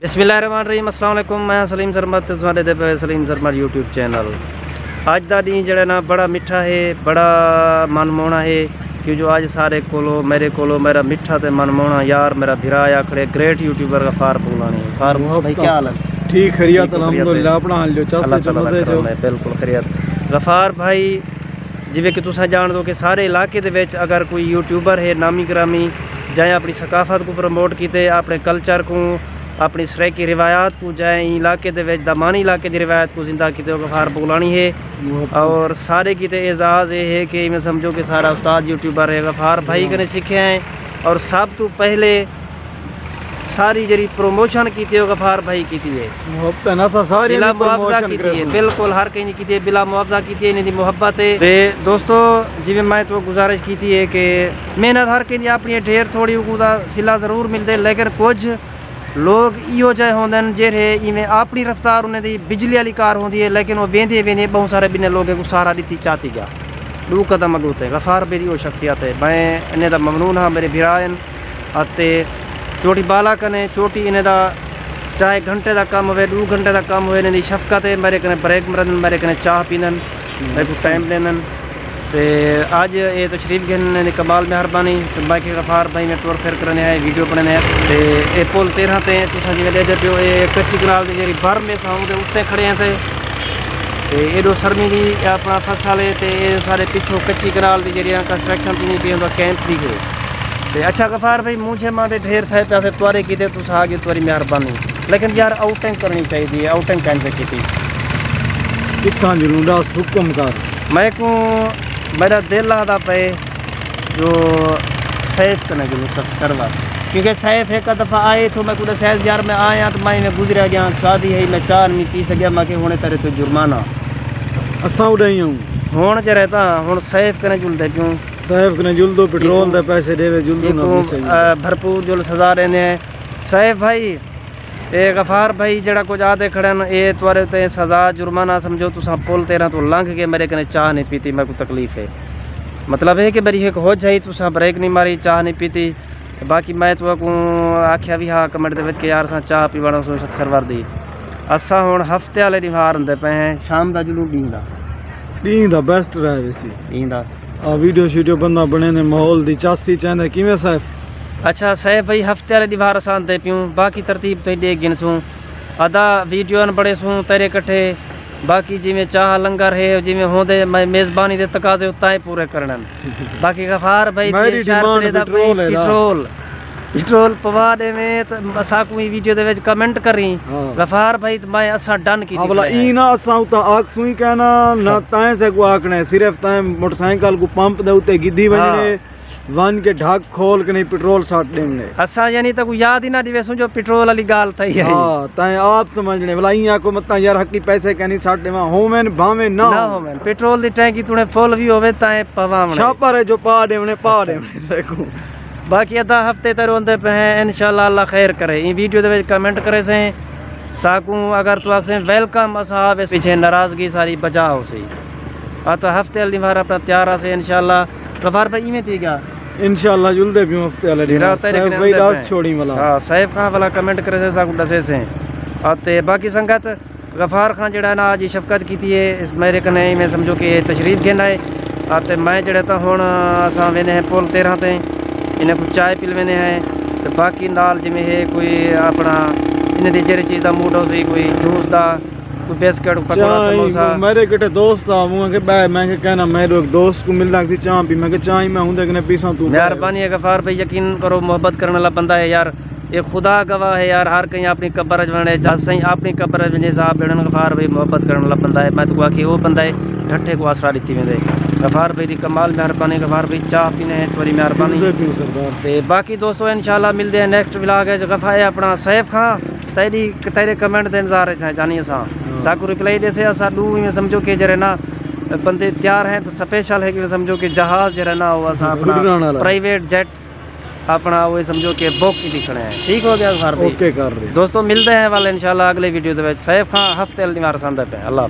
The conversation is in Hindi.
बिस्मिल्लाहिर्रहमानिर्रहीम अस्सलाम वालेकुम। मैं सलीम सरमत तुहाडे दे पे सलीम सरमत यूट्यूब चैनल। अज दा दिन जड़ा ना बड़ा मिठा है, बड़ा मनमोहना है कि जो अज सारे कोलो मेरा मिठा ते मनमोहना यार मेरा भिरा आखड़े ग्रेट यूट्यूबर गफार पुलानी। गफार भाई क्या हाल है? ठीक खैरियत अल्हम्दुलिल्लाह। अपना हाल जो चासे जो मजे जो बिल्कुल खैरियत। गफार भाई जिवें कि तुसा जान दो कि सारे इलाके दे विच अगर कोई यूट्यूबर है नामी ग्रामी जाए अपनी सकाफत को प्रमोट कीते, अपने कल्चर को अपनी सराइकी रिवायात को जाए इलाके दे विच दमानी इलाके की रिवायत को जिंदा किते गफार पुलानी है। और सारे किते एजाज़ ये है कि मैं समझो कि सारा उस्ताद यूट्यूबर है गफार भाई कने सीखे हैं। और सब तो पहले सारी जरी प्रमोशन की गफार भाई की है, बिला मुआवजा की है, बिल्कुल हर कहीं की बिला मुआवजा की इन्हें मुहब्बत है। ते दोस्तों जिवें मैं तो गुजारिश की है कि मेहनत हर कहीं अपनी ढेर थोड़ी सिला ज़रूर मिलते, लेकिन कुछ लोग इो जे होंगे जेरे इवें अपनी रफ्तार उन्हें दी बिजली वाली कार होंगी है, लेकिन वो वेंदे वेंदे बहुत सारे बिने लोगों को सहारा दी चाहती गया दू कदम अगूते। गफार मेरी वो शख्सियत है, मैं इन्हें दा ममनून हाँ। मेरे भिरान आते चोटी बाला कने चोटी इन्हें दा चाहे घंटे का कम हो 2 घंटे का कम हो इन्हें शफकत है। मेरे कने ब्रेक मरन, मेरे कने चाह पीनन, मेरे को टाइम लेनन। तो अज ये तशरीफ घेन कमाल मेहरबानी। तो बाकी गफार भाई में टूर फिर करने है, वीडियो बनाने है। तो ये पुल 13 ते तुम जिवें देखते पियो ये कच्ची कनाल की जी बर में साऊं के उत्ते खड़े हैं। तो एडो सरमी की अपना फसल है, तो ये सारे पिछों कच्ची कनाल की जी कंस्ट्रक्शन थी पी कैंप भी गए। तो अच्छा गफार भाई मुझे माते ढेर थे पैसे तुआरे की तुस आगे तुरी मेहरबानी, लेकिन यार आउटिंग करनी चाहिए। आउटिंग कैंसे की कितना जरूर हुक्म कर मैं को मेरा दिल आता पे जो सैफ कने जुलू सरवर, क्योंकि सैफ एक दफ़ा आए तो मैं पूरे सैफ यार मैं आया तो मैं गुजरा गया, शादी है मैं चाह नहीं पी सकिया, मैं कि होने तेरे तो जुर्माना असा उड़ाई हूँ हूँ च रहता हूँ सैफ कने जुलते क्यों? सैफ कने जुल दो पेट्रोल दे पैसे देवे जुल दो भरपूर जुल सजा रहे हैं। सैफ भाई ये गफार भाई जड़ा कुछ आते खड़े ये तुरे तो सज़ा जुर्माना समझो तुसा पुल 13 तो लंघ के मेरे कने चाह नहीं पीती, मेरे को तकलीफ है। मतलब है कि मेरी एक हो जाए तुसा ब्रेक नहीं मारी चाह नहीं पीती। बाकी मैं तो आख्या भी हाँ कमेंट के यार सा चाह पीवाना सो सरवर दी। असा हुण हफ्ते वाले निहार होंगे पे हैं, शाम का जुलू डी दा बेस्ट रहा वैसी डी दा वीडियो शीडियो बंदा बने ने माहौल दी चासी चाहते किवें सैफ। अच्छा सैफ भाई हफ्ते वाले दीवार आसान पियूँ, बाकी तरतीब तो देख गिनसूँ अदा वीडियो बड़े सूँ तेरे कट्ठे। बाकी जिमें चाह लंगर है जिमें होंदे मैं मेज़बानी दे तकाजे उताए पूरे करन। बाकी गफार भाई पेट्रोल पवा दे में तो असा कोई वीडियो दे विच कमेंट करी गफार भाई तो मैं असा डन की भला ई ना असा उता आखसू ही कहना ना ताए से को आखने सिर्फ ताए मोटरसाइकिल को पंप दे उते गिद्दी वजने वन के ढक खोल के नहीं पेट्रोल साट देने असा यानी तो याद ही ना दिवे सुन जो पेट्रोल वाली गाल थई है। हां ताए आप समझने भला ई को मत यार हकी पैसे कहनी साट देवा होवेन भावे ना होवेन पेट्रोल दी टैंकी तूने फुल भी होवे ताए पवावणे छापर है जो पा देवने से को। बाकी अदा हफ्ते तर होंदे पे हैं इंशाल्लाह अल्लाह खैर करे। ये वीडियो दे विच कमेंट करे से साकू अगर तू आखसे वेलकम असा पीछे नाराजगी सारी बजा हो सही आता हफ्ते वाली बार अपना तैयार से इंशाल्लाह। गफार भाई में थी क्या इंशाल्लाह जुलदे पियो हफ्ते वाले दिन सैफ भाई दास छोड़ी वाला हां सैफ खान वाला कमेंट करे से साकू दसे से आते। बाकी संगत गफार खान जड़ा ना आज शफकत की है इस मेरे कने में समझो कि तशरीफ घेना है आते। मैं जड़ा तो हुण असा वेने हैं पुल 13 ते इन्हें कुछ चाय पिलवेने हैं। तो बाकी नाल जिमें है कोई अपना इन्हें जेरी चीज़ का मूड हो सी कोई जूस का कोई बिस्किट पकौड़ा समोसा। मेरे किटे दोस्त आ मुंह के बे मैं के कहना मेरे एक दोस्त को मिलना थी चाय पी मैं के चाय मैं हुंदे कने पीसा तू मेहरबानी है गफार भाई यकीन करो मोहब्बत करने वाला बंदा है यार। ये खुदा गवाह है यार हर कहीं अपनी कब्र अजवाने जस सही अपनी कब्र अजवाने साहब बेड़न गफार भाई मोहब्बत करने वाला बंदा है। मैं तो आखी वो बंदा है ढट्ठे को आसरा दी वेंदे गफार भाई की कमाल मेहरबानी। गफार भाई चाह पीने हैं थोड़ी मेहरबानी। तो बाकी दोस्तों इंशाल्लाह मिलते हैं नेक्स्ट व्लॉग है गफा है अपना सैफ खां तेरे कमेंट के इंतजार जानी असा साकू रिप्लाई दे से असा डू में समझो कि जरे ना बंदे तैयार हैं तो स्पेशल है कि समझो कि जहाज जरा ना हो असा अपना प्राइवेट जेट अपना वो समझो कि बुक ही दिखने हैं। ठीक हो गया गफार भाई ओके कर रहे दोस्तों मिलते हैं वाले इंशाल्लाह अगले वीडियो दे विच। सैफ खां हफ्ते वाली निवार संदे पे अल्लाह।